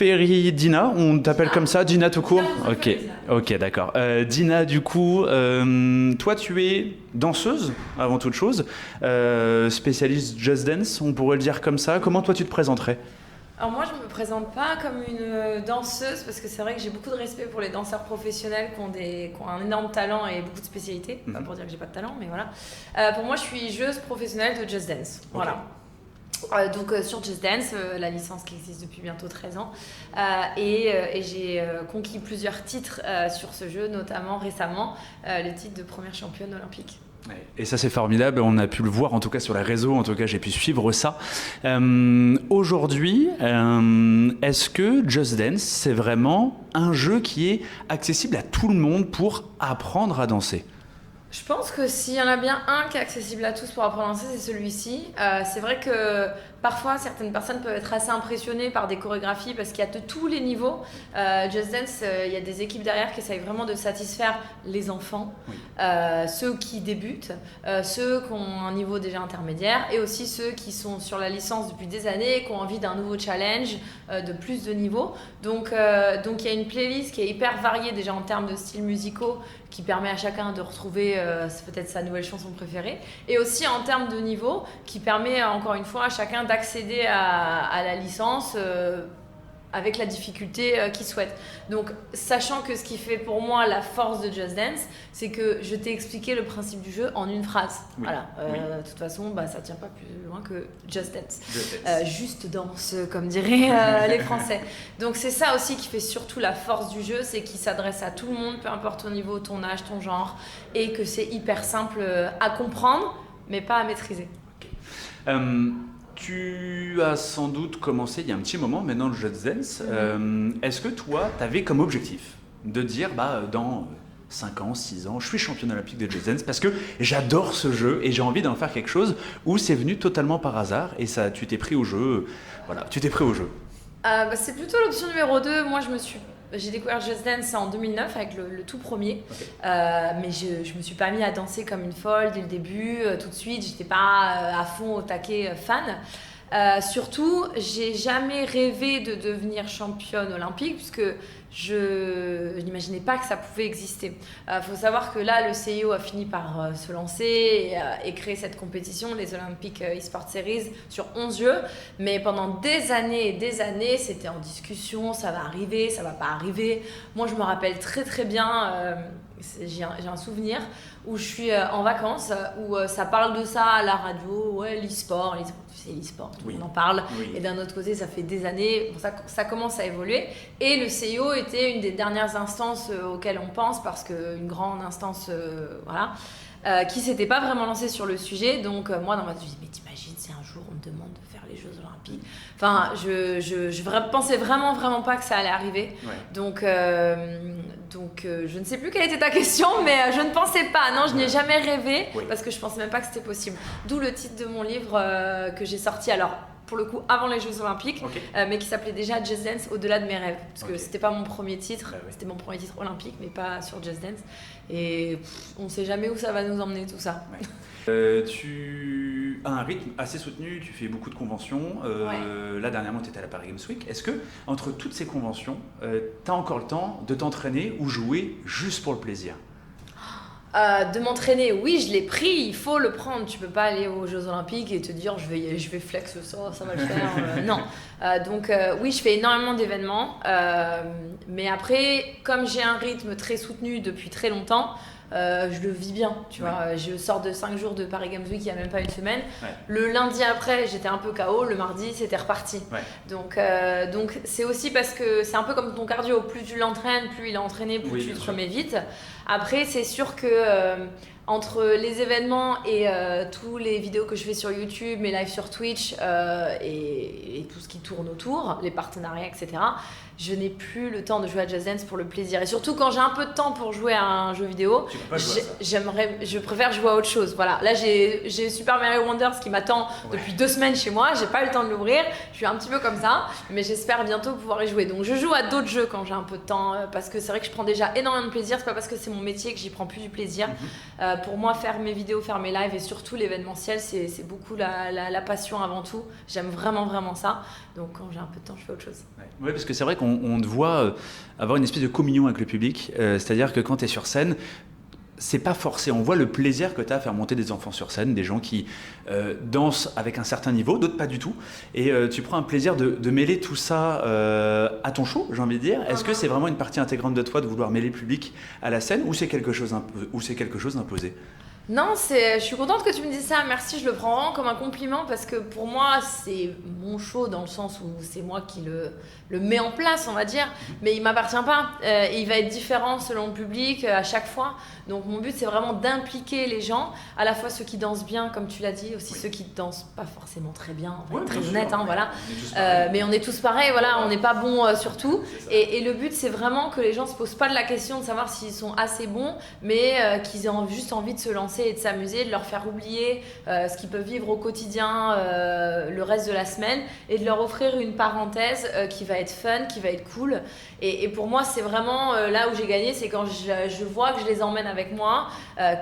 Feridina, on t'appelle comme ça, Dina tout court? Ok, d'accord. Dina, du coup, toi tu es danseuse avant toute chose, spécialiste Just Dance, on pourrait le dire comme ça. Comment toi tu te présenterais? Alors moi je me présente pas comme une danseuse parce que c'est vrai que j'ai beaucoup de respect pour les danseurs professionnels qui ont un énorme talent et beaucoup de spécialités. Pas pour dire que j'ai pas de talent, mais voilà. Pour moi je suis joueuse professionnelle de Just Dance. Voilà. Donc sur Just Dance, la licence qui existe depuis bientôt 13 ans, et j'ai conquis plusieurs titres sur ce jeu, notamment récemment le titre de première championne olympique. Et ça c'est formidable, on a pu le voir en tout cas sur les réseaux, en tout cas j'ai pu suivre ça. Aujourd'hui, est-ce que Just Dance c'est vraiment un jeu qui est accessible à tout le monde pour apprendre à danser? Je pense que s'il y en a bien un qui est accessible à tous pour apprendre à danser, c'est celui-ci. C'est vrai que parfois, certaines personnes peuvent être assez impressionnées par des chorégraphies parce qu'il y a de tous les niveaux. Just Dance, il y a des équipes derrière qui essayent vraiment de satisfaire les enfants, ceux qui débutent, ceux qui ont un niveau déjà intermédiaire et aussi ceux qui sont sur la licence depuis des années et qui ont envie d'un nouveau challenge, de plus de niveaux. Donc il y a une playlist qui est hyper variée déjà en termes de styles musicaux qui permet à chacun de retrouver peut-être sa nouvelle chanson préférée, et aussi en termes de niveau, qui permet encore une fois à chacun d'accéder à la licence avec la difficulté qu'il souhaite. Donc, sachant que ce qui fait pour moi la force de Just Dance, c'est que je t'ai expliqué le principe du jeu en une phrase. Oui. Voilà. De toute façon, ça tient pas plus loin que Just Dance. Juste danse, comme diraient les Français. Donc, c'est ça aussi qui fait surtout la force du jeu, c'est qu'il s'adresse à tout le monde, peu importe ton niveau, ton âge, ton genre, et que c'est hyper simple à comprendre, mais pas à maîtriser. Tu as sans doute commencé il y a un petit moment maintenant le Just Dance. Est-ce que toi, tu avais comme objectif de dire dans 5 ans, 6 ans, je suis championne olympique de Just Dance parce que j'adore ce jeu et j'ai envie d'en faire quelque chose, ou c'est venu totalement par hasard et ça, tu t'es pris au jeu, tu t'es pris au jeu? C'est plutôt l'option numéro 2. Moi, j'ai découvert Just Dance en 2009 avec le tout premier, mais je me suis pas mis à danser comme une folle dès le début, tout de suite, j'étais pas à fond au taquet fan. Surtout, j'ai jamais rêvé de devenir championne olympique puisque je n'imaginais pas que ça pouvait exister. Faut savoir que là, le CIO a fini par se lancer et créer cette compétition, les Olympic eSport Series, sur 11 jeux. Mais pendant des années et des années, c'était en discussion, ça va arriver, ça va pas arriver. Moi, je me rappelle très très bien, j'ai un souvenir où je suis en vacances, où ça parle de ça à la radio, l'e-sport, tu sais, l'e-sport, tout le monde en parle. Et d'un autre côté, ça fait des années, ça commence à évoluer. Et le CIO était une des dernières instances auxquelles on pense, parce qu'une grande instance, qui s'était pas vraiment lancée sur le sujet. Donc moi, dans ma tête, je me dis, mais t'imagines, si un jour on me demande de faire les Jeux Olympiques. Enfin, je pensais vraiment pas que ça allait arriver. Donc, je ne sais plus quelle était ta question, mais je ne pensais pas. Non, je n'y ai jamais rêvé parce que je pensais même pas que c'était possible. D'où le titre de mon livre que j'ai sorti. Alors, pour le coup, avant les Jeux Olympiques, mais qui s'appelait déjà Just Dance au-delà de mes rêves. Parce que c'était pas mon premier titre, c'était mon premier titre olympique, mais pas sur Just Dance. Et on sait jamais où ça va nous emmener, tout ça. Tu as un rythme assez soutenu, tu fais beaucoup de conventions. Là, dernièrement, tu étais à la Paris Games Week. Est-ce que, entre toutes ces conventions, tu as encore le temps de t'entraîner ou jouer juste pour le plaisir? De m'entraîner, oui, je l'ai pris, il faut le prendre. Tu peux pas aller aux Jeux Olympiques et te dire je vais flex ça va le faire. Non. Donc oui, je fais énormément d'événements, mais après, comme j'ai un rythme très soutenu depuis très longtemps, je le vis bien, tu vois. Je sors de 5 jours de Paris Games Week il n'y a même pas une semaine. Le lundi après, j'étais un peu KO. Le mardi, c'était reparti. Donc c'est aussi parce que c'est un peu comme ton cardio. Plus tu l'entraînes, plus il est entraîné, plus tu te remets vite. Après, c'est sûr que entre les événements et tous les vidéos que je fais sur YouTube, mes lives sur Twitch et tout ce qui tourne autour, les partenariats, etc., je n'ai plus le temps de jouer à Just Dance pour le plaisir. Et surtout, quand j'ai un peu de temps pour jouer à un jeu vidéo, je préfère jouer à autre chose. Voilà. Là, j'ai Super Mario Wonders qui m'attend depuis 2 semaines chez moi. J'ai pas eu le temps de l'ouvrir. Je suis un petit peu comme ça, mais j'espère bientôt pouvoir y jouer. Donc, je joue à d'autres jeux quand j'ai un peu de temps, parce que c'est vrai que je prends déjà énormément de plaisir. C'est pas parce que c'est mon métier que j'y prends plus du plaisir. Pour moi, faire mes vidéos, faire mes lives et surtout l'événementiel, c'est beaucoup la passion avant tout. J'aime vraiment, vraiment ça. Donc quand j'ai un peu de temps, je fais autre chose. Ouais, parce que c'est vrai qu'on te voit avoir une espèce de communion avec le public. C'est-à-dire que quand tu es sur scène, c'est pas forcé. On voit le plaisir que tu as à faire monter des enfants sur scène, des gens qui dansent avec un certain niveau, d'autres pas du tout. Et tu prends un plaisir de mêler tout ça à ton show, j'ai envie de dire. Est-ce que c'est vraiment une partie intégrante de toi de vouloir mêler le public à la scène ou c'est quelque chose d'imposé? Non, je suis contente que tu me dises ça, merci, je le prends vraiment comme un compliment parce que pour moi c'est mon show dans le sens où c'est moi qui le mets en place, on va dire, mais il m'appartient pas, il va être différent selon le public à chaque fois, donc mon but c'est vraiment d'impliquer les gens, à la fois ceux qui dansent bien comme tu l'as dit, aussi ceux qui dansent pas forcément très bien, on va être très honnête, hein, voilà. Mais on est tous pareils, voilà, on n'est pas bons sur tout, et le but c'est vraiment que les gens se posent pas de la question de savoir s'ils sont assez bons, mais qu'ils aient juste envie de se lancer et de s'amuser, de leur faire oublier ce qu'ils peuvent vivre au quotidien le reste de la semaine et de leur offrir une parenthèse qui va être fun, qui va être cool. Et pour moi, c'est vraiment là où j'ai gagné, c'est quand je vois que je les emmène avec moi,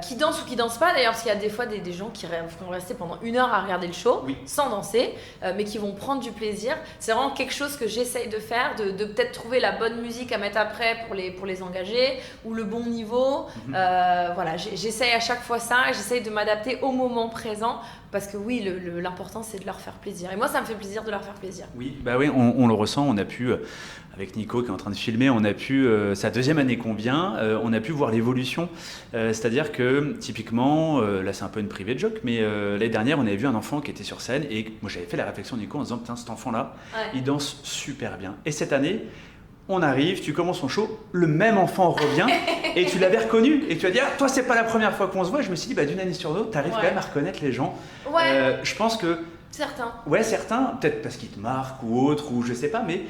qui dansent ou qui dansent pas d'ailleurs, parce qu'il y a des fois des gens qui vont rester pendant 1 heure à regarder le show sans danser, mais qui vont prendre du plaisir. C'est vraiment quelque chose que j'essaye de faire, de peut-être trouver la bonne musique à mettre après pour les engager, ou le bon niveau. Voilà, j'essaye à chaque fois ça, et j'essaye de m'adapter au moment présent, parce que oui, l'important c'est de leur faire plaisir. Et moi, ça me fait plaisir de leur faire plaisir. Oui, bah oui, on le ressent. On a pu, avec Nico qui est en train de filmer, on a pu, sa 2e année qu'on vient, on a pu voir l'évolution. C'est-à-dire que typiquement, là c'est un peu une private joke, mais l'année dernière, on avait vu un enfant qui était sur scène et moi j'avais fait la réflexion Nico en disant putain, cet enfant-là, il danse super bien. Et cette année, on arrive, tu commences ton show, le même enfant revient et tu l'avais reconnu et tu as dit ah, toi c'est pas la première fois qu'on se voit. Je me suis dit bah, d'une année sur l'autre, tu arrives quand même à reconnaître les gens. Je pense que certains, peut-être parce qu'ils te marquent ou autre, ou je sais pas, mais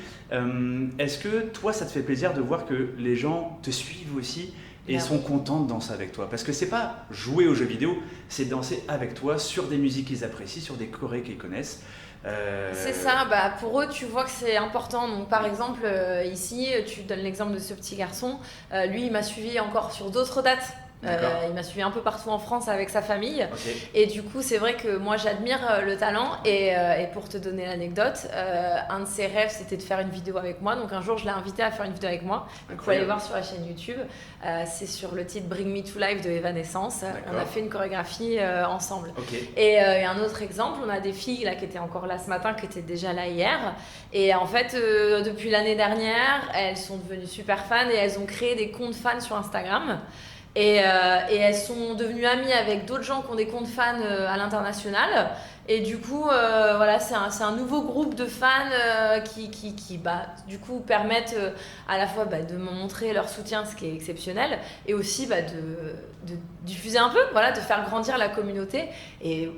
est-ce que toi ça te fait plaisir de voir que les gens te suivent aussi et sont contents de danser avec toi? Parce que c'est pas jouer aux jeux vidéo, c'est danser avec toi sur des musiques qu'ils apprécient, sur des chorés qu'ils connaissent. C'est ça, pour eux tu vois que c'est important. Donc par exemple ici tu donnes l'exemple de ce petit garçon, lui il m'a suivi encore sur d'autres dates. Il m'a suivi un peu partout en France avec sa famille. Et du coup c'est vrai que moi j'admire le talent et pour te donner l'anecdote, un de ses rêves c'était de faire une vidéo avec moi. Donc un jour je l'ai invité à faire une vidéo avec moi. Vous pouvez aller voir sur la chaîne YouTube, c'est sur le titre Bring Me to Life de Evanescence. On a fait une chorégraphie ensemble. Et un autre exemple, on a des filles là qui étaient encore là ce matin, qui étaient déjà là hier, et en fait depuis l'année dernière elles sont devenues super fans et elles ont créé des comptes fans sur Instagram. Et elles sont devenues amies avec d'autres gens qui ont des comptes fans à l'international. Et du coup, voilà, c'est un nouveau groupe de fans qui du coup, permettent à la fois de me montrer leur soutien, ce qui est exceptionnel, et aussi de diffuser un peu, voilà, de faire grandir la communauté. Et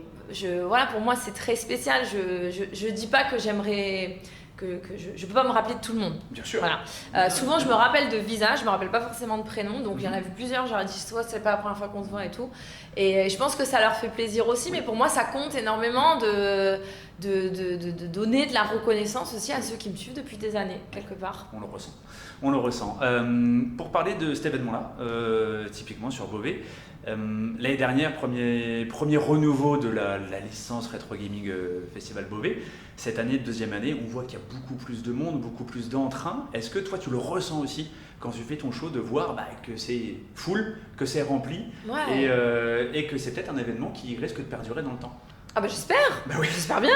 voilà, pour moi, c'est très spécial. Je dis pas que j'aimerais... que je peux pas me rappeler de tout le monde. Bien sûr. Voilà. Souvent, je me rappelle de visage, je me rappelle pas forcément de prénom, donc il y en a vu plusieurs, j'aurais dit soit c'est pas la première fois qu'on se voit et tout. Et je pense que ça leur fait plaisir aussi, mais pour moi, ça compte énormément de donner de la reconnaissance aussi à ceux qui me suivent depuis des années, quelque part. On le ressent. Pour parler de cet événement-là, typiquement sur Beauvais, l'année dernière, premier renouveau de la licence Retro Gaming Festival Beauvais. Cette année, 2e année, on voit qu'il y a beaucoup plus de monde, beaucoup plus d'entrain. Est-ce que toi, tu le ressens aussi quand tu fais ton show, de voir que c'est full, que c'est rempli, et que c'est peut-être un événement qui risque de perdurer dans le temps? Ah j'espère. Oui. J'espère bien.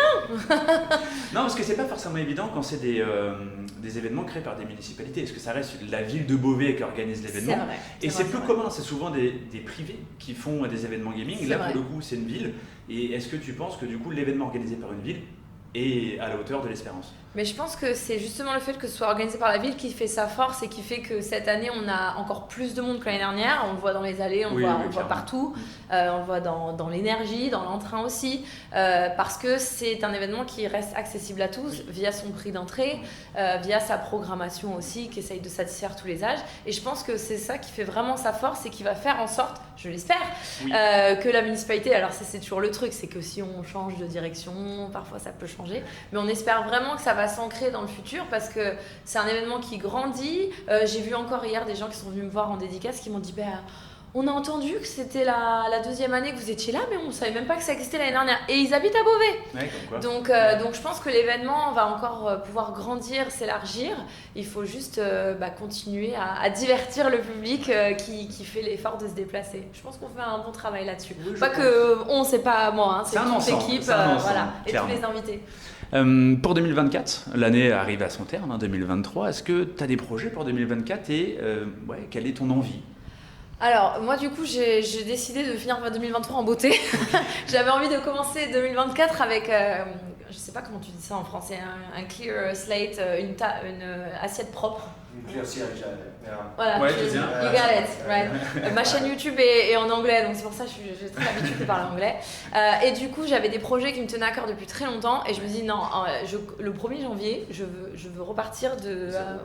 Non, parce que c'est pas forcément évident quand c'est des événements créés par des municipalités. Est-ce que ça reste la ville de Beauvais qui organise l'événement? C'est vrai. Et c'est plus commun, c'est souvent des privés qui font des événements gaming. Là, pour le coup, c'est une ville. Et est-ce que tu penses que du coup, l'événement organisé par une ville est à la hauteur de l'espérance? Mais je pense que c'est justement le fait que ce soit organisé par la ville qui fait sa force et qui fait que cette année, on a encore plus de monde que l'année dernière. On le voit dans les allées, on le voit partout. On le voit dans l'énergie, dans l'entrain aussi. Parce que c'est un événement qui reste accessible à tous via son prix d'entrée, via sa programmation aussi, qui essaye de satisfaire tous les âges. Et je pense que c'est ça qui fait vraiment sa force et qui va faire en sorte, je l'espère, que la municipalité, alors c'est toujours le truc, c'est que si on change de direction, parfois ça peut changer. Mais on espère vraiment que ça va s'ancrer dans le futur parce que c'est un événement qui grandit. J'ai vu encore hier des gens qui sont venus me voir en dédicace qui m'ont dit On a entendu que c'était la deuxième année que vous étiez là, mais on savait même pas que ça existait l'année dernière. Et ils habitent à Beauvais. Ouais, comme quoi. Donc je pense que l'événement va encore pouvoir grandir, s'élargir. Il faut juste continuer à divertir le public qui fait l'effort de se déplacer. Je pense qu'on fait un bon travail là-dessus. Oui, pas que c'est pas moi, c'est toute ensemble, l'équipe, c'est un ensemble, voilà, et clairement. tous les invités. Pour 2024, l'année arrive à son terme, 2023. Est-ce que tu as des projets pour 2024 et quelle est ton envie? Alors, moi, du coup, j'ai décidé de finir 2023 en beauté. J'avais envie de commencer 2024 avec, je sais pas comment tu dis ça en français, un clear slate, une assiette propre. Une clear slate, Voilà, Ouais, you tu viens. got it, right. Ma chaîne YouTube est en anglais, donc c'est pour ça que j'ai très l'habitude de parler anglais. Et du coup, j'avais des projets qui me tenaient à cœur depuis très longtemps, et je me dis non, le 1er janvier, je veux repartir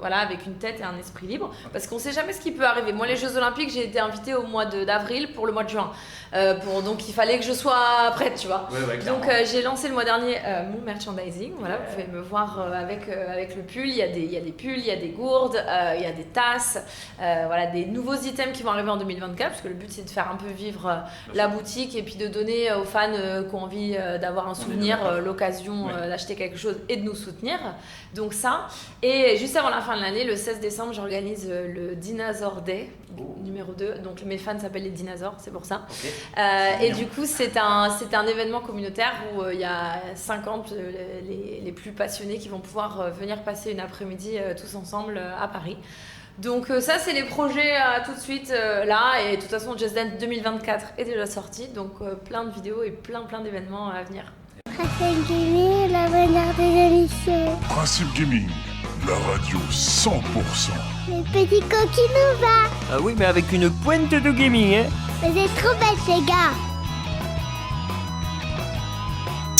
avec une tête et un esprit libre, parce qu'on sait jamais ce qui peut arriver. Moi, les Jeux Olympiques, j'ai été invitée au mois d'avril pour le mois de juin, donc il fallait que je sois prête, tu vois. Ouais, Donc j'ai lancé le mois dernier mon merchandising. Voilà, vous pouvez me voir avec le pull. Il y a des pulls, il y a des gourdes, il y a des tasses, des nouveaux items qui vont arriver en 2024, parce que le but c'est de faire un peu vivre la boutique et puis de donner aux fans qui ont envie d'avoir un souvenir, l'occasion d'acheter quelque chose et de nous soutenir. Donc ça. Et juste avant la fin de l'année, le 16 décembre, j'organise le Dinosaur Day numéro 2. Donc mes fans s'appellent les dinosaures, c'est pour ça. Okay. Et du coup, c'est un événement communautaire où il y a 50 les plus passionnés qui vont pouvoir venir passer une après-midi tous ensemble à Paris. Donc ça, c'est les projets tout de suite là. Et de toute façon, Just Dance 2024 est déjà sorti. Donc plein de vidéos et plein d'événements à venir. Principe Gaming, la bonheur des émissions. Principe Gaming, la radio 100%. Le petit coquinova. Ah oui, mais avec une pointe de gaming, hein. Vous êtes trop bêtes, les gars.